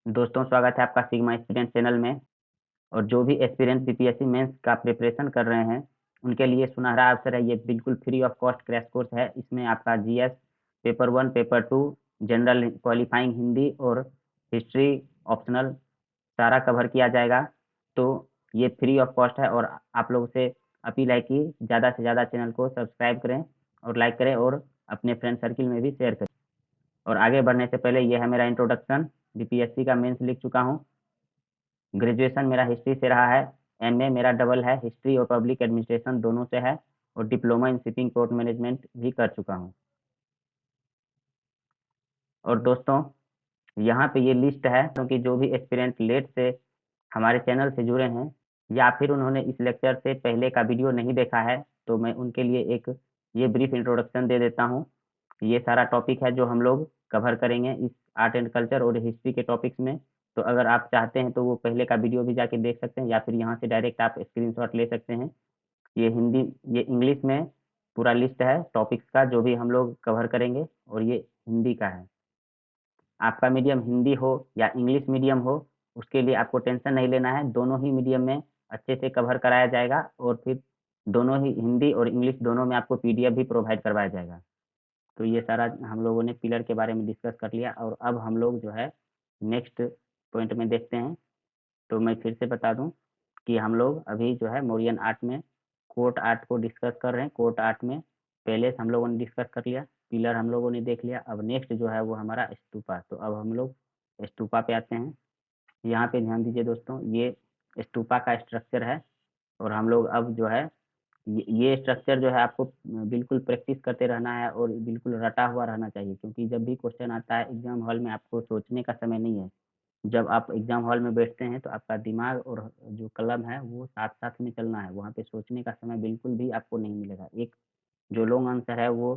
दोस्तों, स्वागत है आपका सिग्मा एस्पिरेंट चैनल में। और जो भी एस्पिरेंट बीपीएससी मेंस का प्रिपरेशन कर रहे हैं, उनके लिए सुनहरा अवसर है। ये बिल्कुल free of cost crash course है। इसमें आपका GS paper 1, paper 2, general qualifying Hindi और हिस्ट्री ऑप्शनल सारा कवर किया जाएगा। तो ये फ्री ऑफ कॉस्ट है और आप लोगों से अपील है कि ज़्यादा से ज़्यादा चैनल को सब्सक्राइब करें और लाइक करें और अपने फ्रेंड सर्किल में भी शेयर करें। और आगे बढ़ने से पहले ये है मेरा इंट्रोडक्शन। बीपीएससी का मेंस लिख चुका हूँ। ग्रेजुएशन मेरा हिस्ट्री से रहा है। एमए मेरा डबल है, हिस्ट्री और पब्लिक एडमिनिस्ट्रेशन दोनों से है। और diploma in shipping port management भी कर चुका हूँ। और दोस्तों, यहाँ पे ये लिस्ट है क्योंकि जो भी एस्पिरेंट लेट से हमारे चैनल से जुड़े हैं या फिर उन्होंने इस लेक्चर से पहले का वीडियो नहीं देखा है, तो मैं उनके लिए एक ये ब्रीफ इंट्रोडक्शन दे देता हूँ। ये सारा टॉपिक है जो हम लोग कवर करेंगे इस आर्ट एंड कल्चर और हिस्ट्री के टॉपिक्स में। तो अगर आप चाहते हैं तो वो पहले का वीडियो भी जाके देख सकते हैं या फिर यहाँ से डायरेक्ट आप स्क्रीनशॉट ले सकते हैं। ये हिंदी, ये इंग्लिश में पूरा लिस्ट है टॉपिक्स का जो भी हम लोग कवर करेंगे, और ये हिंदी का है। आपका मीडियम हिंदी हो या इंग्लिश मीडियम हो, उसके लिए आपको टेंशन नहीं लेना है। दोनों ही मीडियम में अच्छे से कवर कराया जाएगा और फिर दोनों ही हिंदी और इंग्लिश दोनों में आपको पीडीएफ भी प्रोवाइड करवाया जाएगा। तो ये सारा हम लोगों ने पिलर के बारे में डिस्कस कर लिया और अब हम लोग जो है नेक्स्ट पॉइंट में देखते हैं। तो मैं फिर से बता दूं कि हम लोग अभी जो है मौर्यन आर्ट में कोर्ट आर्ट को डिस्कस कर रहे हैं। कोर्ट आर्ट में पैलेस हम लोगों ने डिस्कस कर लिया, पिलर हम लोगों ने देख लिया। अब नेक्स्ट जो है वो हमारा स्तूपा। तो अब हम लोग स्तूपा पे आते हैं। यहाँ पे ध्यान दीजिए दोस्तों, ये स्तूपा का स्ट्रक्चर है। और हम लोग अब जो है ये स्ट्रक्चर जो है आपको बिल्कुल प्रैक्टिस करते रहना है और बिल्कुल रटा हुआ रहना चाहिए, क्योंकि जब भी क्वेश्चन आता है एग्जाम हॉल में आपको सोचने का समय नहीं है। जब आप एग्जाम हॉल में बैठते हैं तो आपका दिमाग और जो कलम है वो साथ साथ में चलना है। वहाँ पे सोचने का समय बिल्कुल भी आपको नहीं मिलेगा। एक जो लॉन्ग आंसर है वो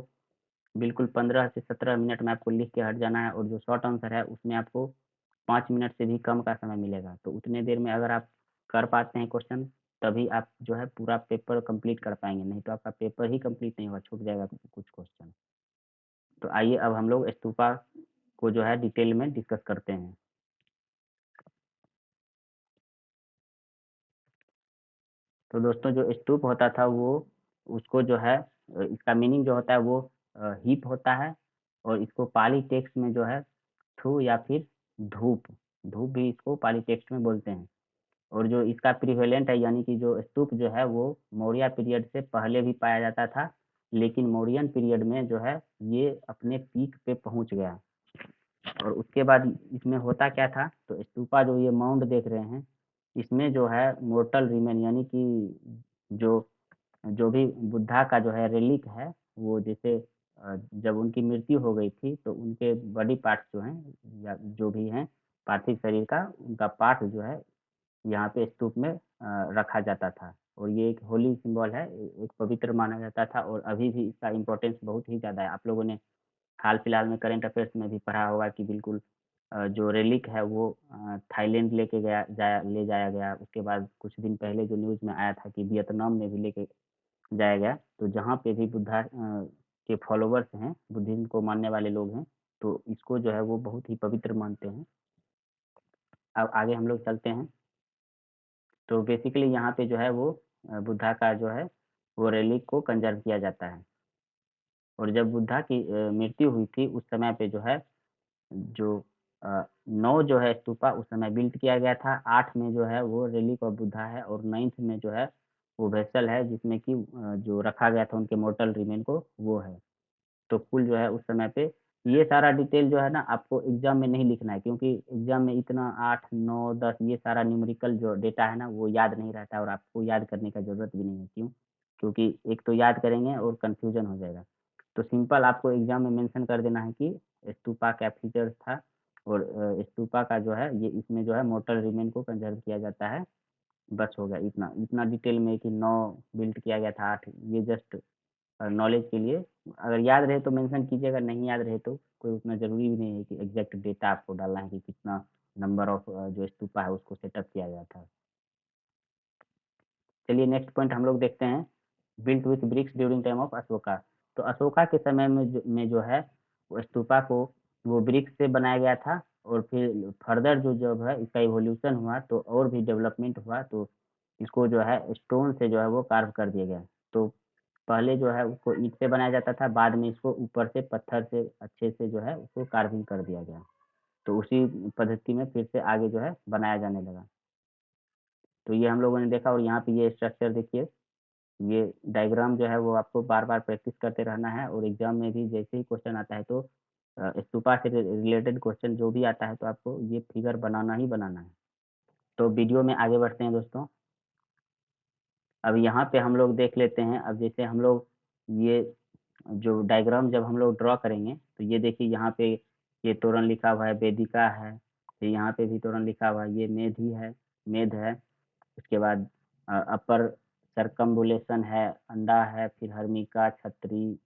बिल्कुल 15 से 17 मिनट में आपको लिख के हट जाना है, और जो शॉर्ट आंसर है उसमें आपको 5 मिनट से भी कम का समय मिलेगा। तो उतने देर में अगर आप कर पाते हैं क्वेश्चन, तभी आप जो है पूरा पेपर कंप्लीट कर पाएंगे, नहीं तो आपका पेपर ही कंप्लीट नहीं होगा, छूट जाएगा कुछ क्वेश्चन। तो आइए अब हम लोग स्तूपा को जो है डिटेल में डिस्कस करते हैं। तो दोस्तों, जो स्तूप होता था वो उसको जो है इसका मीनिंग जो होता है वो हीप होता है। और इसको पाली टेक्स्ट में जो है थू या फिर धूप, धूप भी इसको पाली टेक्स्ट में बोलते हैं। और जो इसका प्रिवेलेंट है, यानी कि जो स्तूप जो है वो मौर्य पीरियड से पहले भी पाया जाता था, लेकिन मौर्यन पीरियड में जो है ये अपने पीक पे पहुंच गया। और उसके बाद इसमें होता क्या था, तो स्तूपा जो ये माउंट देख रहे हैं, इसमें जो है मोर्टल रिमेन, यानी कि जो जो भी बुद्धा का जो है रेलिक है, वो जैसे जब उनकी मृत्यु हो गई थी तो उनके बॉडी पार्ट्स जो हैं या जो भी हैं पार्थिव शरीर का, उनका पार्ट जो है यहाँ पे स्तूप में रखा जाता था। और ये एक होली सिंबल है, एक पवित्र माना जाता था, और अभी भी इसका इम्पोर्टेंस बहुत ही ज़्यादा है। आप लोगों ने हाल फिलहाल में करंट अफेयर्स में भी पढ़ा होगा कि बिल्कुल जो रेलिक है वो थाईलैंड लेके ले जाया गया। उसके बाद कुछ दिन पहले जो न्यूज़ में आया था कि वियतनाम में भी लेके जाया गया। तो जहाँ पे भी बुद्धा के फॉलोवर्स हैं, बुद्धिज़्म को मानने वाले लोग हैं, तो इसको जो है वो बहुत ही पवित्र मानते हैं। अब आगे हम लोग चलते हैं। तो बेसिकली यहाँ पे जो है वो बुद्धा का जो है वो रेलिक को कंजर्व किया जाता है। और जब बुद्धा की मृत्यु हुई थी उस समय पे जो है जो 9 जो है स्तूपा उस समय बिल्ट किया गया था। 8 में जो है वो रेलिक ऑफ बुद्धा है, और 9th में जो है वो वेसल है जिसमें कि जो रखा गया था उनके मोर्टल रिमेन को, वो है। तो कुल जो है उस समय पे ये सारा डिटेल जो है ना आपको एग्जाम में नहीं लिखना है, क्योंकि एग्जाम में इतना 8, 9, 10 ये सारा न्यूमेरिकल जो डेटा है ना वो याद नहीं रहता, और आपको याद करने का ज़रूरत भी नहीं है। क्यों? क्योंकि एक तो याद करेंगे और कन्फ्यूजन हो जाएगा। तो सिंपल आपको एग्जाम में मेंशन कर देना है कि स्तूपा क्या फीचर्स था, और स्तूपा का जो है ये इसमें जो है मोर्टल रिमेन को कंजर्व किया जाता है। बस हो गया इतना। इतना डिटेल में कि 9 बिल्ट किया गया था, 8 ये जस्ट नॉलेज के लिए। अगर याद रहे तो मेंशन कीजिएगा, नहीं याद रहे तो कोई उतना ज़रूरी भी नहीं है कि एग्जैक्ट डेटा आपको डालना है कि कितना नंबर ऑफ जो स्तूपा है उसको सेटअप किया गया था। चलिए नेक्स्ट पॉइंट हम लोग देखते हैं, built with bricks during time of Ashoka. तो अशोका के समय में जो है वो स्तूपा को वो ब्रिक्स से बनाया गया था। और फिर फर्दर जो जब है इसका इवोल्यूशन हुआ तो और भी डेवलपमेंट हुआ, तो इसको जो है स्टोन से जो है वो कार्व कर दिया गया। तो पहले जो है उसको ईंट से बनाया जाता था, बाद में इसको ऊपर से पत्थर से अच्छे से जो है उसको कार्विंग कर दिया गया। तो उसी पद्धति में फिर से आगे जो है बनाया जाने लगा। तो ये हम लोगों ने देखा, और यहाँ पे ये स्ट्रक्चर देखिए, ये डायग्राम जो है वो आपको बार-बार प्रैक्टिस करते रहना है, और एग्ज़ाम में भी जैसे ही क्वेश्चन आता है तो स्तूपा से रिलेटेड क्वेश्चन जो भी आता है तो आपको ये फिगर बनाना ही बनाना है। तो वीडियो में आगे बढ़ते हैं दोस्तों। अब यहाँ पे हम लोग देख लेते हैं, अब जैसे हम लोग ये जो डायग्राम जब हम लोग ड्रॉ करेंगे तो ये देखिए यहाँ पे ये तोरण लिखा हुआ है, वेदिका है, फिर यहाँ पे भी तोरण लिखा हुआ है, ये मेधि है, मेध है। उसके बाद अपर सर्कम्बुलेशन है, अंडा है, फिर हर्मिका, छतरी,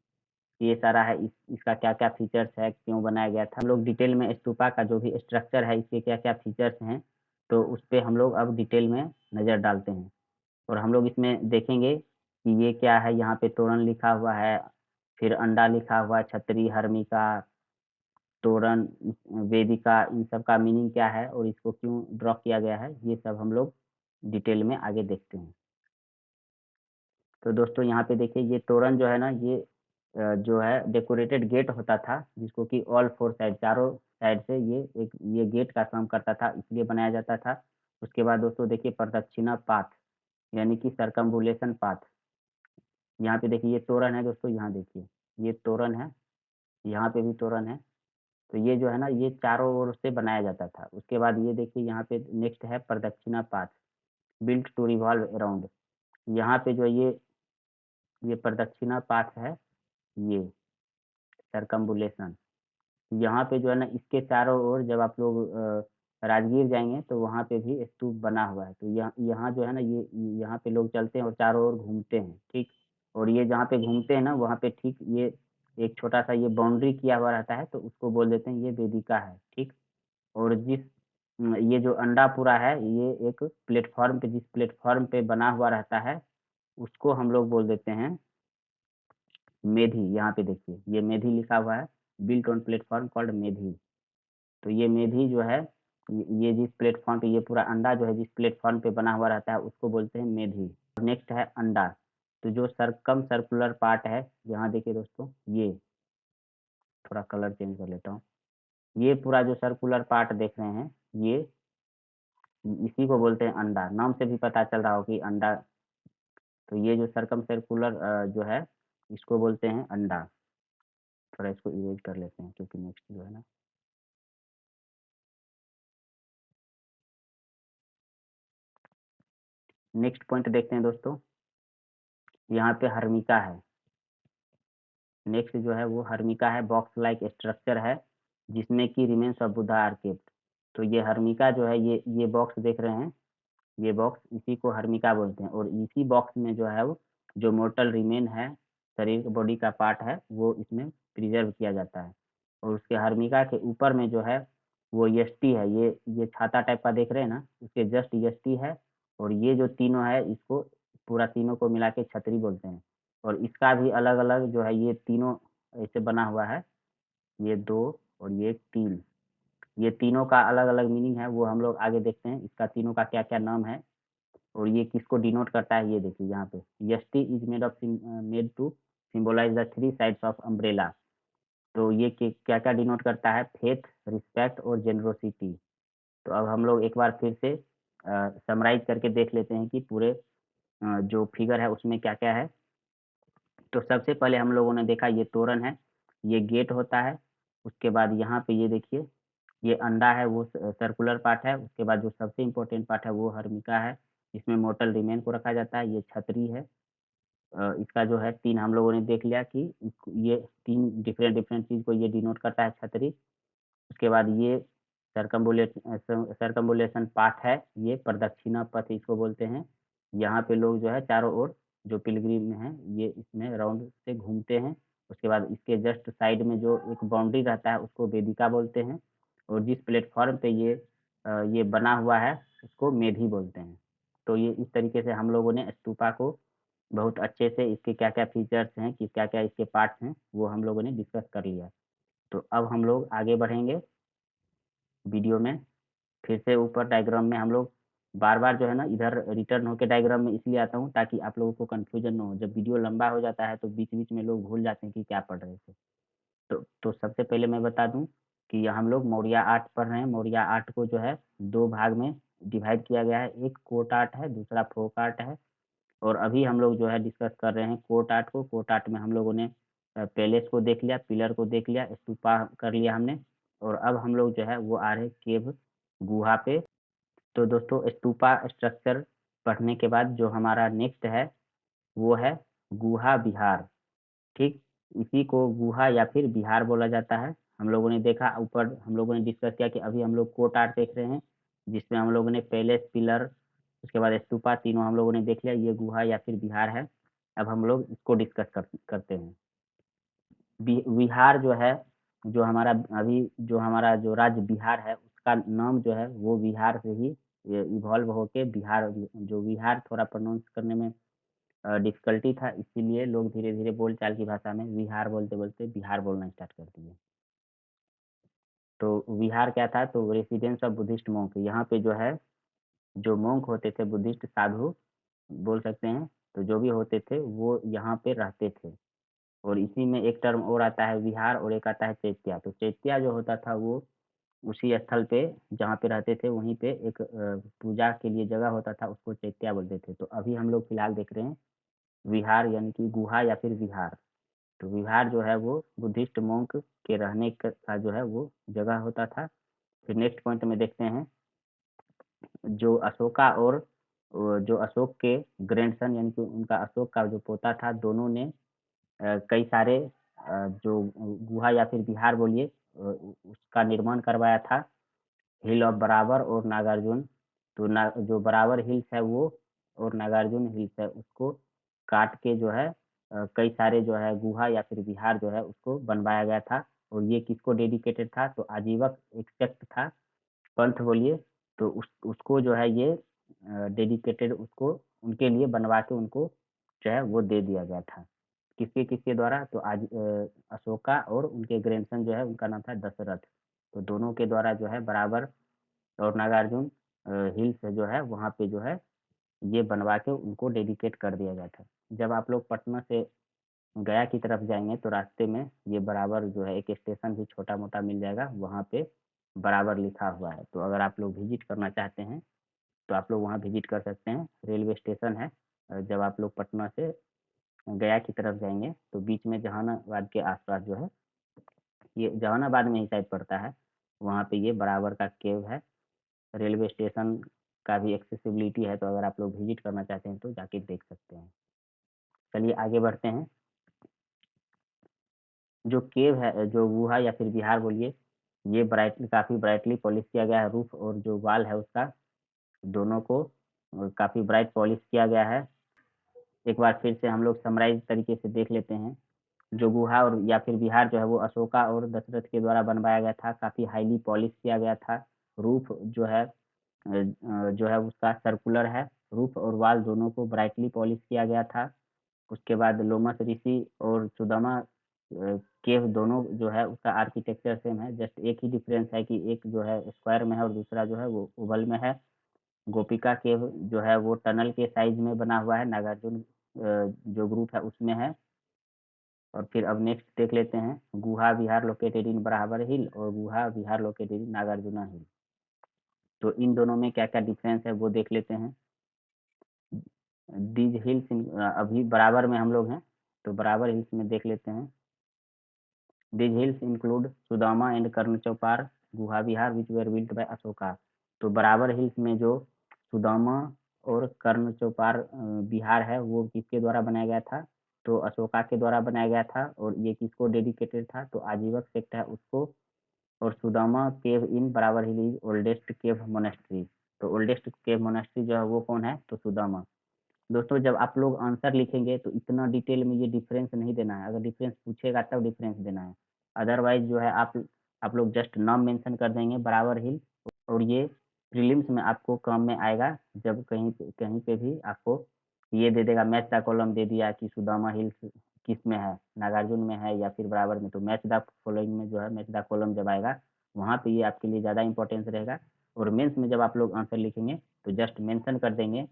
ये सारा है। इसका क्या-क्या फीचर्स है, क्यों बनाया गया था। हम लोग डिटेल में स्तूपा का जो भी स्ट्रक्चर है, इसके क्या-क्या फीचर्स हैं, तो उस पे हम लोग अब डिटेल में नज़र डालते हैं। और हम लोग इसमें देखेंगे कि ये क्या है, यहाँ पे तोरण लिखा हुआ है, फिर अंडा लिखा हुआ है, छतरी, हर्मिका, तोरण, वेदिका, इन सब का मीनिंग क्या है और इसको क्यों ड्रॉ किया गया है, ये सब हम लोग डिटेल में आगे देखते हैं। तो दोस्तों यहाँ पे देखिए ये तोरण जो है ना, ये जो है डेकोरेटेड गेट होता था, जिसको कि ऑल फोर साइड, चारों साइड से ये गेट का काम करता था, इसलिए बनाया जाता था। उसके बाद दोस्तों देखिए प्रदक्षिणा पाथ, यानी कि सर्कम्बुलेशन पाथ। यहाँ पे देखिए ये तोरण है दोस्तों, यहाँ देखिए ये तोरण है, यहाँ पे भी तोरण है। तो ये जो है ना, ये चारों ओर से बनाया जाता था। उसके बाद ये देखिए यहाँ पे नेक्स्ट है pradakshina path, built to revolve around. यहाँ पे जो ये प्रदक्षिणा पाथ है, ये सर्कम्बुलेशन। यहाँ पे जो है ना, इसके चारों ओर जब आप लोग राजगीर जाएँगे तो वहाँ पे भी स्तूप बना हुआ है। तो यहाँ यहाँ जो है ना, ये यहाँ पे लोग चलते हैं और चारों ओर घूमते हैं, ठीक? और ये जहाँ पे घूमते हैं ना, वहाँ पे ठीक ये एक छोटा-सा ये बाउंड्री किया हुआ रहता है, तो उसको बोल देते हैं ये वेदिका है, ठीक? और ये जो अंडा पूरा है, ये एक प्लेटफ़ॉर्म पे, जिस प्लेटफ़ॉर्म पे बना हुआ रहता है, उसको हम लोग बोल देते हैं मेधी। यहाँ पे देखिए, ये मेधी लिखा हुआ है, built on platform called Medhi. तो ये मेधी जो है, ये जिस प्लेटफ़ॉर्म पे, ये पूरा अंडा जो है जिस प्लेटफ़ॉर्म पे बना हुआ रहता है, उसको बोलते हैं मेधी। नेक्स्ट है अंडा। तो जो सर्कुलर पार्ट है, यहाँ देखिए दोस्तों, ये थोड़ा कलर चेंज कर लेता हूँ। ये पूरा जो सर्कुलर पार्ट देख रहे हैं, ये इसी को बोलते हैं अंडा। नाम से भी पता चल रहा हो कि अंडा। तो ये जो सर्कुलर जो है, इसको बोलते हैं अंडा। थोड़ा इसको इरेज़ कर लेते हैं, क्योंकि नेक्स्ट जो है ना, नेक्स्ट पॉइंट देखते हैं दोस्तों। यहाँ पे हर्मिका है। नेक्स्ट जो है वो हर्मिका है, बॉक्स लाइक स्ट्रक्चर है, जिसमें कि remains of Buddha are kept. तो ये हर्मिका जो है, ये बॉक्स देख रहे हैं, ये बॉक्स, इसी को हर्मिका बोलते हैं। और इसी बॉक्स में जो है वो जो मोर्टल रिमेन है, शरीर बॉडी का पार्ट है, वो इसमें प्रिजर्व किया जाता है। और उसके हर्मिका के ऊपर में जो है वो यष्टि है, ये छाता टाइप का देख रहे हैं ना, उसके जस्ट यष्टि है। और ये जो तीनों है, इसको पूरा तीनों को मिला के छतरी बोलते हैं। और इसका भी अलग अलग जो है, ये तीनों ऐसे बना हुआ है, ये दो और ये तीन, ये तीनों का अलग अलग मीनिंग है, वो हम लोग आगे देखते हैं, इसका तीनों का क्या क्या नाम है और ये किसको डिनोट करता है। ये देखिए यहाँ पे, yashti is made to symbolize the three sides of umbrella. तो ये क्या क्या डिनोट करता है, फेथ, रिस्पेक्ट और जेनरोसिटी। तो अब हम लोग एक बार फिर से समराइज करके देख लेते हैं कि पूरे जो फिगर है उसमें क्या क्या है। तो सबसे पहले हम लोगों ने देखा, ये तोरण है, ये गेट होता है। उसके बाद यहाँ पे ये देखिए, ये अंडा है, वो सर्कुलर पार्ट है। उसके बाद जो सबसे इम्पोर्टेंट पार्ट है वो हर्मिका है, इसमें मोर्टल रिमेन को रखा जाता है। ये छतरी है, इसका जो है 3 हम लोगों ने देख लिया कि ये 3 डिफरेंट डिफरेंट चीज़ को ये डिनोट करता है, छतरी। उसके बाद ये सर्कम्बुलेशन पाथ है, ये प्रदक्षिणा पथ इसको बोलते हैं। यहाँ पे लोग जो है चारों ओर जो पिलग्रिम हैं, ये इसमें राउंड से घूमते हैं। उसके बाद इसके जस्ट साइड में जो एक बाउंड्री रहता है, उसको वेदिका बोलते हैं। और जिस प्लेटफ़ॉर्म पे ये बना हुआ है, उसको मेधी बोलते हैं। तो ये इस तरीके से हम लोगों ने स्तूपा को बहुत अच्छे से, इसके क्या-क्या फीचर्स हैं, कि क्या-क्या इसके पार्ट्स हैं, वो हम लोगों ने डिस्कस कर लिया। तो अब हम लोग आगे बढ़ेंगे। वीडियो में। फिर से ऊपर डायग्राम में हम लोग बार-बार जो है ना इधर रिटर्न होके डायग्राम में इसलिए आता हूँ ताकि आप लोगों को कन्फ्यूजन ना हो। जब वीडियो लंबा हो जाता है तो बीच-बीच में लोग भूल जाते हैं कि क्या पढ़ रहे थे। तो सबसे पहले मैं बता दूँ कि हम लोग मौर्या आर्ट पढ़ रहे हैं। मौर्या आर्ट को जो है 2 भाग में डिवाइड किया गया है। एक कोर्ट आर्ट है, दूसरा folk आर्ट है। और अभी हम लोग जो है डिस्कस कर रहे हैं कोर्ट आर्ट को। कोर्ट आर्ट में हम लोगों ने पैलेस को देख लिया, पिलर को देख लिया, स्तूपा कर लिया हमने। और अब हम लोग जो है वो आ रहे हैं केव, गुहा पे। तो दोस्तों स्तूपा स्ट्रक्चर पढ़ने के बाद जो हमारा नेक्स्ट है वो है गुहा विहार। ठीक, इसी को गुहा या फिर विहार बोला जाता है। हम लोगों ने देखा ऊपर, हम लोगों ने डिस्कस किया कि अभी हम लोग कोर्ट आर्ट देख रहे हैं, जिसमें हम लोगों ने पैलेस, पिलर, उसके बाद स्तूपा, तीनों हम लोगों ने देख लिया। ये गुहा या फिर विहार है। अब हम लोग इसको डिस्कस करते हैं। विहार जो है, जो हमारा अभी जो हमारा जो राज्य बिहार है उसका नाम जो है वो बिहार से ही इवॉल्व होके बिहार, जो बिहार थोड़ा प्रोनाउंस करने में डिफ़िकल्टी था, इसीलिए लोग धीरे-धीरे बोलचाल की भाषा में विहार बोलते-बोलते बिहार बोलना स्टार्ट कर दिए। तो विहार क्या था? तो रेसिडेंस ऑफ बुद्धिस्ट मॉन्क, यहाँ पे जो है, जो मॉन्क होते थे, बुद्धिस्ट साधु बोल सकते हैं, तो जो भी होते थे वो यहाँ पे रहते थे। और इसी में एक टर्म और आता है विहार, और एक आता है चैत्या। तो चैत्या जो होता था वो उसी स्थल पे जहाँ पे रहते थे वहीं पे एक पूजा के लिए जगह होता था, उसको चैत्या बोलते थे। तो अभी हम लोग फिलहाल देख रहे हैं विहार यानी कि गुहा या फिर विहार। तो विहार जो है वो बुद्धिस्ट मॉन्क के रहने का जो है वो जगह होता था। फिर नेक्स्ट पॉइंट में देखते हैं, जो अशोका और जो अशोक के ग्रैंडसन यानी कि उनका अशोक का जो पोता था, दोनों ने कई सारे जो गुहा या फिर विहार बोलिए उसका निर्माण करवाया था। हिल ऑफ बराबर और नागार्जुन। तो ना जो बराबर हिल्स है वो और नागार्जुन हिल्स है उसको काट के जो है कई सारे जो है गुहा या फिर विहार जो है उसको बनवाया गया था। और ये किसको डेडिकेटेड था? तो आजीवक एक सेक्ट था, पंथ बोलिए। तो उसको जो है ये डेडिकेटेड, उसको उनके लिए बनवा के उनको जो है वो दे दिया गया था। किसके किसके द्वारा? तो आज अशोका और उनके ग्रैंडसन जो है उनका नाम था दशरथ। तो दोनों के द्वारा जो है बराबर और नागार्जुन हिल्स जो है वहाँ पे जो है ये बनवा के उनको डेडिकेट कर दिया गया था। जब आप लोग पटना से गया की तरफ जाएंगे तो रास्ते में ये बराबर जो है एक स्टेशन भी छोटा मोटा मिल जाएगा, वहाँ पे बराबर लिखा हुआ है। तो अगर आप लोग विजिट करना चाहते हैं तो आप लोग वहाँ विजिट कर सकते हैं। रेलवे स्टेशन है। जब आप लोग पटना से गया की तरफ जाएंगे तो बीच में जहानाबाद के आसपास जो है, ये जहानाबाद में ही शायद पड़ता है, वहाँ पे ये बराबर का केव है। रेलवे स्टेशन का भी एक्सेसिबिलिटी है, तो अगर आप लोग विजिट करना चाहते हैं तो जाके देख सकते हैं। चलिए आगे बढ़ते हैं। जो केव है, जो गुहा या फिर विहार बोलिए, ये काफ़ी ब्राइटली पॉलिश किया गया है। रूफ और जो वॉल है उसका, दोनों को काफ़ी ब्राइट पॉलिश किया गया है। एक बार फिर से हम लोग समराइज तरीके से देख लेते हैं। जो गुहा और या फिर विहार जो है वो अशोका और दशरथ के द्वारा बनवाया गया था, काफ़ी हाईली पॉलिश किया गया था। रूफ जो है जो है उसका सर्कुलर है। रूफ और वॉल दोनों को ब्राइटली पॉलिश किया गया था। उसके बाद लोमस ऋषि और सुदामा केव, दोनों जो है उसका आर्किटेक्चर सेम है। जस्ट एक ही डिफरेंस है कि एक जो है स्क्वायर में है और दूसरा जो है वो ओवल में है। गोपिका केव जो है वो टनल के साइज में बना हुआ है, नागार्जुन जो ग्रुप है उसमें है। और फिर अब नेक्स्ट देख लेते हैं, गुहा विहार लोकेटेड इन बराबर हिल और गुहा विहार लोकेटेड इन नागार्जुना हिल। तो इन दोनों में क्या-क्या डिफरेंस है वो देख लेते हैं। दीज हिल्स अभी बराबर में हम लोग हैं, तो बराबर हिल्स में देख लेते हैं। These hills include Sudama and Karna Chaupar guha vihar which were built by Ashoka. तो बराबर हिल्स में जो सुदामा और कर्ण चौपार विहार है वो किसके द्वारा बनाया गया था? तो अशोका के द्वारा बनाया गया था। और ये किसको डेडिकेटेड था? तो आजीवक सेक्ट है उसको। और सुदामा केव इन बराबर हिल इज ओल्डेस्ट केव मोनेस्ट्री। तो ओल्डेस्ट केव मोनेस्ट्री जो है वो कौन है? तो सुदामा। दोस्तों जब आप लोग आंसर लिखेंगे तो इतना डिटेल में ये डिफरेंस नहीं देना है। अगर डिफरेंस पूछेगा तब डिफरेंस देना है। अदरवाइज जो है आप लोग जस्ट नाम मेंशन कर देंगे बराबर हिल। और ये प्रीलिम्स में आपको काम में आएगा। जब कहीं पे भी आपको ये दे देगा, मैच द कॉलम दे दिया कि सुदामा हिल्स किस में है, नागार्जुन में है या फिर बराबर में। तो मैच द फॉलोइंग में जो है मैच द कॉलम जब आएगा वहाँ पे ये आपके लिए ज़्यादा इंपॉर्टेंस रहेगा। और मेंस में जब आप लोग आंसर लिखेंगे तो जस्ट मेंशन कर देंगे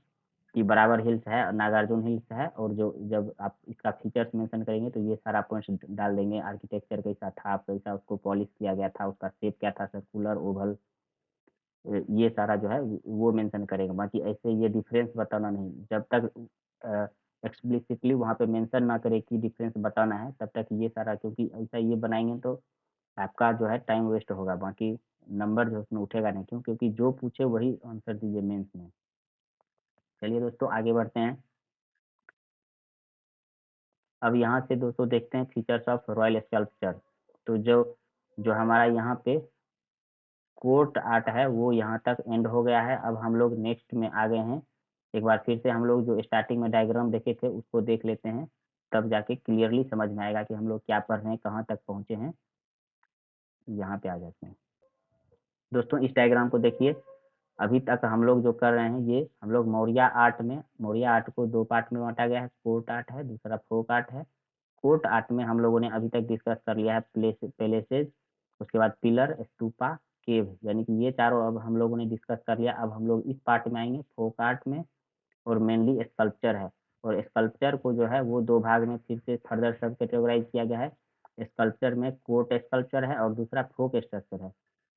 कि बराबर हिल्स है और नागार्जुन हिल्स है, और जो जब आप इसका फीचर्स मेंशन करेंगे तो ये सारा पॉइंट्स डाल देंगे, आर्किटेक्चर कैसा था, कैसा उसको पॉलिश किया गया था, उसका शेप क्या था, सर्कुलर, ओवल, ये सारा जो है वो मेंशन करेगा। बाकी ऐसे ये डिफरेंस बताना नहीं, जब तक एक्सप्लिसिटली वहाँ पे मेंशन ना करे कि डिफरेंस बताना है, तब तक ये सारा, क्योंकि ऐसा ये बनाएंगे तो आपका जो है टाइम वेस्ट होगा, बाकी नंबर जो उसमें उठेगा नहीं। क्यों? क्योंकि जो पूछे वही आंसर दीजिए मेंस में। चलिए दोस्तों आगे बढ़ते हैं। अब यहाँ से दोस्तों देखते हैं फीचर्स ऑफ रॉयल स्कल्पचर। तो जो जो हमारा यहाँ पे कोर्ट आर्ट है वो यहाँ तक एंड हो गया है। अब हम लोग नेक्स्ट में आ गए हैं। एक बार फिर से हम लोग जो स्टार्टिंग में डायग्राम देखे थे उसको देख लेते हैं, तब जाके क्लियरली समझ में आएगा कि हम लोग क्या पढ़ रहे हैं, कहाँ तक पहुँचे हैं। यहाँ पे आ जाते हैं दोस्तों, इस डायग्राम को देखिए। अभी तक हम लोग जो कर रहे हैं, ये हम लोग मौर्य आर्ट को दो पार्ट में बांटा गया है। कोर्ट आर्ट है, दूसरा फोक आर्ट है। कोर्ट आर्ट में हम लोगों ने अभी तक डिस्कस कर लिया है पैलेसेज, उसके बाद पिलर, स्तूपा, केव, यानी कि ये चारों अब हम लोगों ने डिस्कस कर लिया। अब हम लोग इस पार्ट में आएंगे, फोक आर्ट में, और मेनली स्कल्पचर है। और स्कल्पचर को जो है वो दो भाग में फिर से फर्दर सब कैटेगराइज किया गया है। स्कल्पचर में कोर्ट स्कल्पचर है और दूसरा फोक स्ट्रक्चर है।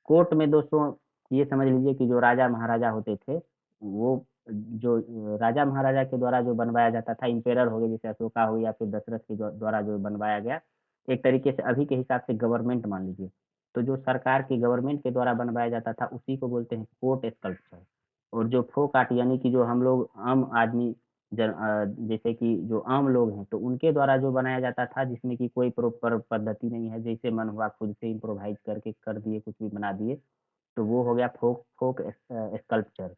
कोर्ट में दोस्तों ये समझ लीजिए कि जो राजा महाराजा होते थे, वो जो राजा महाराजा के द्वारा जो बनवाया जाता था, इम्पेरर हो गए जैसे अशोका हो या फिर दशरथ के द्वारा जो बनवाया गया, एक तरीके से अभी के हिसाब से गवर्नमेंट मान लीजिए। तो जो सरकार की गवर्नमेंट के द्वारा बनवाया जाता था उसी को बोलते हैं कोर्ट स्कल्पचर। और जो फोक आर्ट यानी कि जो हम लोग आम आदमी जैसे कि जो आम लोग हैं तो उनके द्वारा जो बनाया जाता था, जिसमें कि कोई प्रॉपर पद्धति नहीं है, जैसे मन हुआ खुद से इम्प्रोवाइज करके कर दिए, कुछ भी बना दिए, तो वो हो गया फोक फोक स्कल्पचर।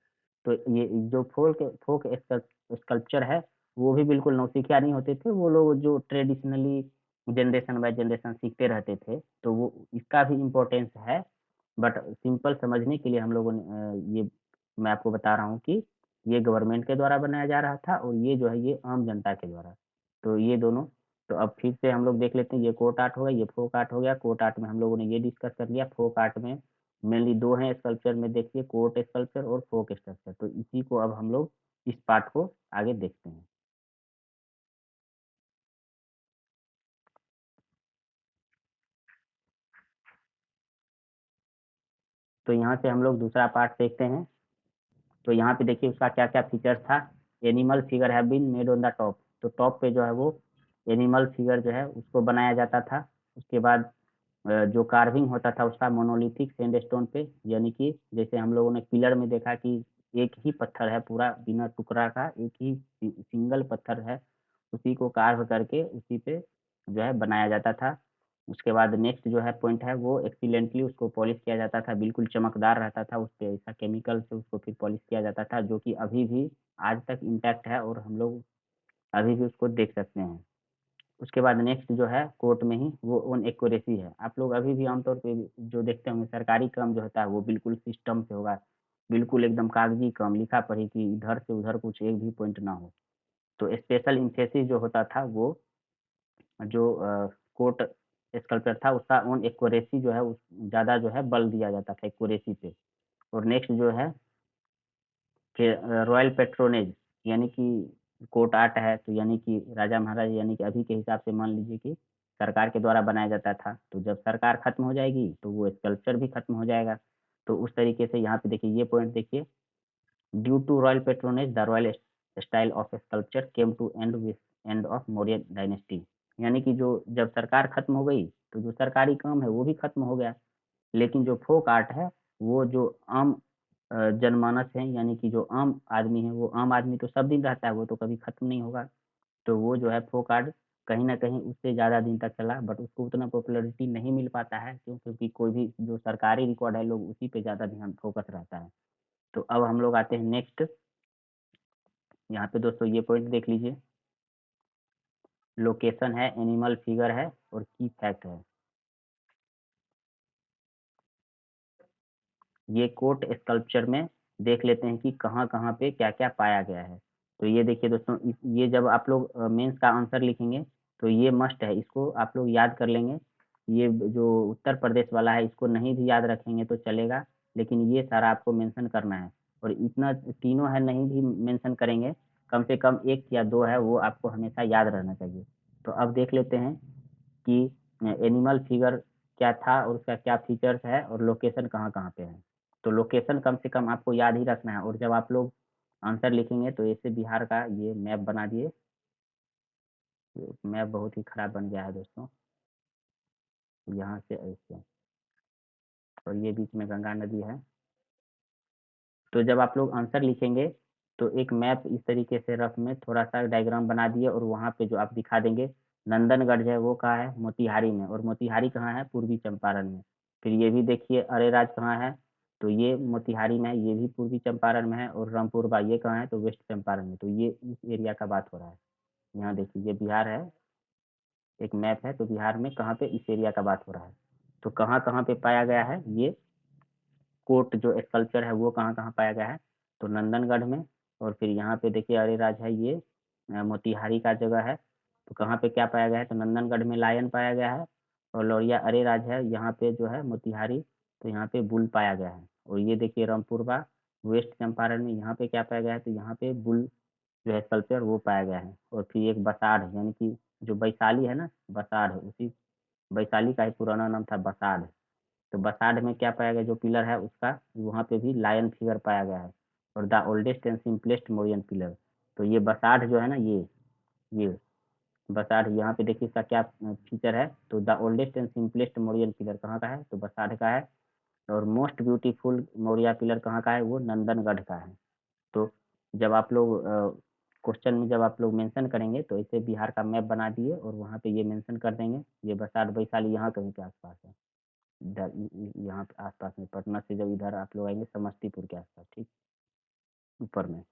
तो ये जो फोक फोक स्कल्पचर है, वो भी बिल्कुल नौसिखिया नहीं होते थे। वो लोग जो ट्रेडिशनली जनरेशन बाय जनरेशन सीखते रहते थे, तो वो इसका भी इम्पोर्टेंस है। बट सिंपल समझने के लिए हम लोगों ने ये मैं आपको बता रहा हूँ कि ये गवर्नमेंट के द्वारा बनाया जा रहा था और ये जो है ये आम जनता के द्वारा। तो ये दोनों, तो अब फिर से हम लोग देख लेते हैं। ये कोर्ट आर्ट हो गया, ये फोक आर्ट हो गया। कोर्ट आर्ट में हम लोगों ने ये डिस्कस कर लिया। फोक आर्ट में मेनली दो हैं स्कल्पचर में, देखिए, कोर्ट स्कल्पचर और फोक स्ट्रक्चर। तो इसी को अब हम लोग इस पार्ट को आगे देखते हैं। तो यहाँ से हम लोग दूसरा पार्ट देखते हैं। तो यहाँ पे देखिए उसका क्या क्या फीचर था। Animal figure have been made on the top. तो टॉप पे जो है वो एनिमल फिगर जो है उसको बनाया जाता था। उसके बाद जो कार्विंग होता था उसका मोनोलिथिक सैंडस्टोन पे, यानी कि जैसे हम लोगों ने पिलर में देखा कि एक ही पत्थर है पूरा बिना टुकड़ा का, एक ही सिंगल पत्थर है, उसी को कार्व करके उसी पे जो है बनाया जाता था। उसके बाद नेक्स्ट जो है पॉइंट है, वो एक्सीलेंटली उसको पॉलिश किया जाता था, बिल्कुल चमकदार रहता था, उस पे ऐसा केमिकल से उसको फिर पॉलिश किया जाता था, जो कि अभी भी आज तक इंटैक्ट है और हम लोग अभी भी उसको देख सकते हैं। उसके बाद नेक्स्ट जो है कोर्ट में ही वो ऑन एक्यूरेसी है। आप लोग अभी भी आमतौर पे जो देखते होंगे सरकारी काम जो होता है वो बिल्कुल सिस्टम से होगा, बिल्कुल एकदम कागजी काम, लिखा पढ़ी कि इधर से उधर कुछ एक भी पॉइंट ना हो। तो स्पेशल इम्फेसिस जो होता था वो जो कोर्ट स्कल्पचर था उसका ऑन एक्यूरेसी जो है उस ज़्यादा जो है बल दिया जाता था एक्यूरेसी पे। और नेक्स्ट जो है फिर रॉयल पेट्रोनेज, यानी कि कोर्ट आर्ट है तो यानी कि राजा महाराजा, यानी कि अभी के हिसाब से मान लीजिए कि सरकार के द्वारा बनाया जाता था, तो जब सरकार खत्म हो जाएगी तो वो स्कल्पचर भी खत्म हो जाएगा। तो उस तरीके से यहाँ पे देखिए ये पॉइंट देखिए, due to royal patronage the royal style of sculpture came to end with end of Maurya dynasty. यानी कि जो जब सरकार खत्म हो गई तो जो सरकारी काम है वो भी खत्म हो गया, लेकिन जो फोक आर्ट है वो जो आम जनमानस है, यानी कि जो आम आदमी है, वो आम आदमी तो सब दिन रहता है, वो तो कभी खत्म नहीं होगा। तो वो जो है फोक आर्ट कहीं ना कहीं उससे ज़्यादा दिन तक चला, बट उसको उतना पॉपुलैरिटी नहीं मिल पाता है। क्यों? क्योंकि कोई भी जो सरकारी रिकॉर्ड है लोग उसी पे ज़्यादा ध्यान फोकस रहता है। तो अब हम लोग आते हैं नेक्स्ट। यहाँ पे दोस्तों ये पॉइंट देख लीजिए, लोकेशन है, एनिमल फिगर है और की फैक्ट है। ये कोर्ट स्कल्पचर में देख लेते हैं कि कहाँ कहाँ पे क्या क्या पाया गया है। तो ये देखिए दोस्तों, ये जब आप लोग मेंस का आंसर लिखेंगे तो ये मस्ट है, इसको आप लोग याद कर लेंगे ये जो उत्तर प्रदेश वाला है इसको नहीं भी याद रखेंगे तो चलेगा, लेकिन ये सारा आपको मेंशन करना है। और इतना तीनों है नहीं भी मेंशन करेंगे, कम से कम 1 या 2 है वो आपको हमेशा याद रहना चाहिए। तो अब देख लेते हैं कि एनिमल फिगर क्या था और उसका क्या फीचर्स है और लोकेशन कहाँ-कहाँ पे है। तो लोकेशन कम से कम आपको याद ही रखना है और जब आप लोग आंसर लिखेंगे तो ऐसे बिहार का ये मैप बना दिए। ये मैप बहुत ही खराब बन गया है दोस्तों। यहाँ से ऐसे और ये बीच में गंगा नदी है। तो जब आप लोग आंसर लिखेंगे तो एक मैप इस तरीके से रफ में थोड़ा-सा डायग्राम बना दिए और वहाँ पे जो आप दिखा देंगे नंदनगढ़ जो है वो कहाँ है? मोतिहारी में। और मोतिहारी कहाँ है? पूर्वी चंपारण में। फिर ये भी देखिए अरेराज कहाँ है? तो ये मोतिहारी में है, ये भी पूर्वी चंपारण में है। और रामपुरबा ये कहाँ है? तो वेस्ट चंपारण में। तो ये इस एरिया का बात हो रहा है। यहाँ देखिए ये बिहार है, एक मैप है, तो बिहार में कहाँ पे? इस एरिया का बात हो रहा है। तो कहाँ-कहाँ पे पाया गया है? ये कोर्ट जो स्कल्पचर है वो कहाँ-कहाँ पाया गया है? तो नंदनगढ़ में। और फिर यहाँ पे देखिए अरेराज है, ये मोतिहारी का जगह है। तो कहाँ पे क्या पाया गया है? तो नंदनगढ़ में लायन पाया गया है। और लौरिया अरेराज है, यहाँ पे जो है मोतिहारी, तो यहाँ पे बुल पाया गया है। और ये देखिए रामपुरबा वेस्ट चंपारण में, यहाँ पे क्या पाया गया है? तो यहाँ पे बुल जो है स्कल्पचर वो पाया गया है। और फिर एक बसाड़ यानी कि जो वैशाली है ना, बसाड़ उसी वैशाली का ही पुराना नाम था बसाड़। तो बसाड में क्या पाया गया? जो पिलर है उसका वहाँ पे भी लायन फिगर पाया गया है। और the oldest and simplest Mauryan pillar. तो ये बसाड जो है ना, ये बसाड, यहाँ पे देखिए इसका क्या फीचर है? तो the oldest and simplest Mauryan pillar कहाँ का है? तो बसाड का है। और मोस्ट ब्यूटीफुल मौर्य पिलर कहाँ का है? वो नंदनगढ़ का है। तो जब आप लोग क्वेश्चन में जब आप लोग मेंशन करेंगे तो इसे बिहार का मैप बना दिए और वहाँ पे ये मेंशन कर देंगे, ये बसाड वैशाली यहाँ कहीं के आसपास है। इधर यहाँ पे आसपास में, पटना से जब इधर आप लोग आएंगे समस्तीपुर के आसपास, ठीक, ऊपर में।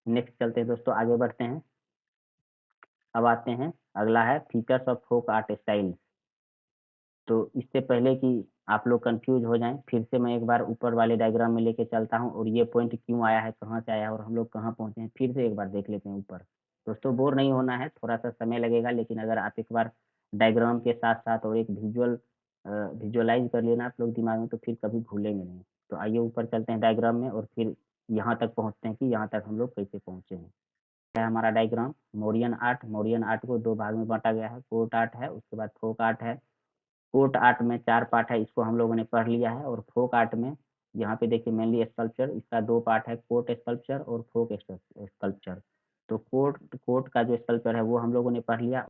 नेक्स्ट चलते हैं दोस्तों, आगे बढ़ते हैं। अब आते हैं, अगला है features of folk art style. तो इससे पहले कि आप लोग कंफ्यूज हो जाएं, फिर से मैं एक बार ऊपर वाले डायग्राम में लेके चलता हूं और ये पॉइंट क्यों आया है, कहाँ से आया है और हम लोग कहाँ पहुंचे हैं, फिर से एक बार देख लेते हैं ऊपर। दोस्तों बोर नहीं होना है, थोड़ा सा समय लगेगा, लेकिन अगर आप एक बार डायग्राम के साथ साथ और एक विजुअलाइज कर लेना आप लोग दिमाग में, तो फिर कभी भूलेंगे नहीं। तो आइए ऊपर चलते हैं डायग्राम में और फिर यहाँ तक पहुँचते हैं कि यहाँ तक हम लोग कैसे पहुँचे हैं। है हमारा डायग्राम मौर्यन आर्ट को दो भाग में बांटा गया है, कोर्ट आर्ट है, उसके बाद फोक आर्ट है। कोर्ट आर्ट में 4 पार्ट है, इसको हम लोगों ने पढ़ लिया है। और फोक आर्ट में यहाँ पे देखिए मेनली स्कल्पचर, इसका 2 पार्ट है, कोर्ट स्कल्पचर और फोक स्कल्पचर। तो कोर्ट कोर्ट का जो स्कल्पचर है वो हम लोगों ने पढ़ लिया।